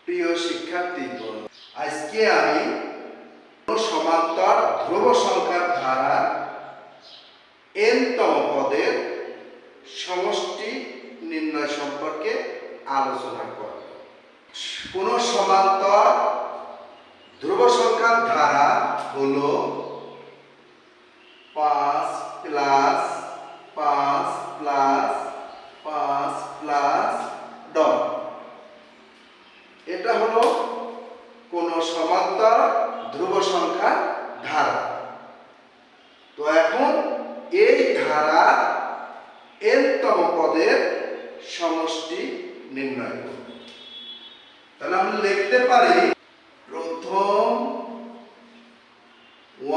প্রিয় শিক্ষার্থীগণ, আজকে আমি সমান্তর ধ্রুব সংখ্যার ধারা n-তম পদের সমষ্টি নির্ণয় সম্পর্কে আলোচনা করব। কোন সমান্তর ধ্রুব সংখ্যার ধারা হলো 5 প্লাস 5 প্লাস 5 প্লাস ডট। এটা হলো কোন সমান্তর ধ্রুব সংখ্যার ধারা। তো এখন এই ধারা n-তম পদের সমষ্টি নির্ণয় করব। তাহলে আমরা লিখতে পারি প্রথম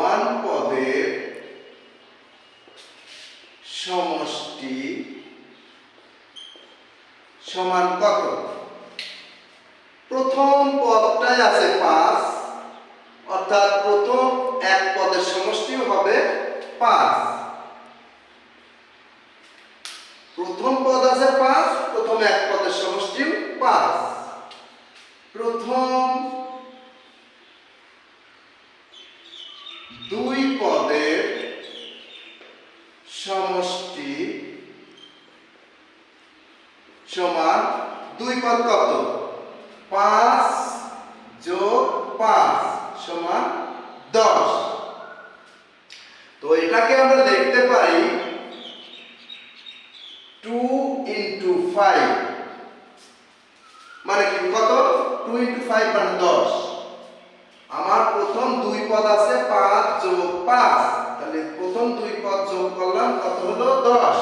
1 পদের সমষ্টি সমান কত? প্রথম পদটাই আছে 5, অর্থাৎ প্রথম এক পদের সমষ্টিও হবে 5। প্রথম পদ আছে 5, প্রথম এক পদের সমষ্টিও 5। প্রথম 2 পদের সমষ্টি সমান 2 পদ কত? 5 যোগ 5 সমান 10। তো এটাকে আমরা লিখতে পারি 2 into 5 মানে কি কত? 2 into 5 মানে 10। আমার প্রথম 2 পদ আছে 5 যোগ 5, তাহলে প্রথম 2 পদ যোগ করলাম কত হলো? 10।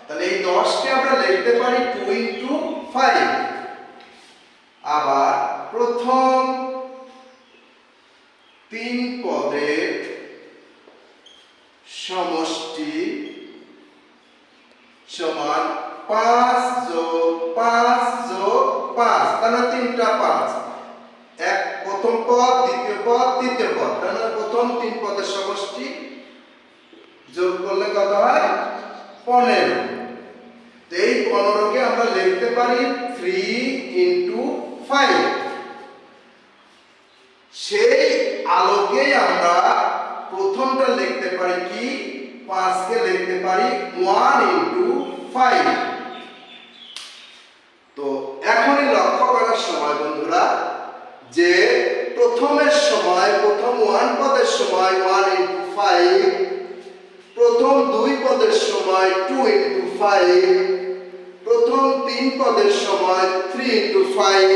তাহলে এই 10 কে আমরা লিখতে পারি 2 into 5। আবার প্রথম 3 পদের সমষ্টি সমান 5 যোগ 5 যোগ 5, তাহলে 3টা 5। এক প্রথম পদ, দ্বিতীয় পদ, তৃতীয় পদ, তাহলে প্রথম 3 পদের সমষ্টি যোগ করলে কত হয়? 15। তো এই 15 কে আমরা লিখতে পারি 3 into 5। সেই আলোকেই আমরা প্রথমটা লিখতে পারি কি? 5 কে লিখতে পারি 1 into 5। তো এখনই লক্ষ্য করার সময় বন্ধুরা যে প্রথমের সময় প্রথম 1 পদের সময় 1 into 5, প্রথম 2 পদের সময় 2 into 5, প্রথম 3 পদের সময় 3 into 5।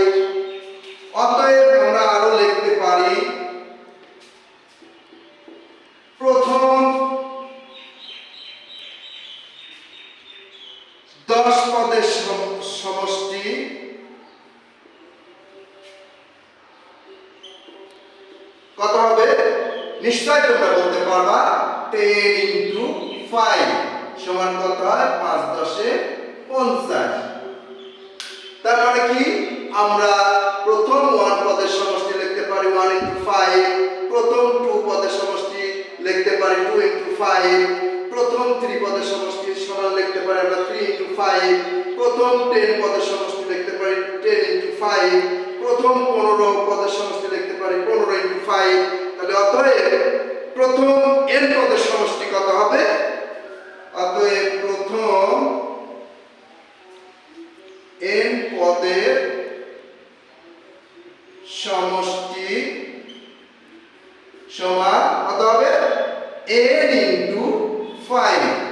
অতএব আমরা আরো লিখতে পারি প্রথম 10 পদের সমষ্টি কত হবে? নিশ্চয় তোমরা বলতে পারবা 10 into 5 সমান কত হয়? 5 10 50। তার মানে কি? আমরা প্রথম 1 পদের সমষ্টি লিখতে পারি 1 into 5, প্রথম 2 পদের সমষ্টি লিখতে পারি 2 into 5, প্রথম 3 পদের সমষ্টি সমান লিখতে পারি আমরা 3 into 5, প্রথম 10 পদের সমষ্টি লিখতে পারি 10 into 5, প্রথম 15 পদের সমষ্টি লিখতে পারি 15 into 5। তাহলে অতএব প্রথম n পদের সমষ্টি কত হবে? অতএব প্রথম n পদের সমষ্টি সমান কত হবে? n into 5।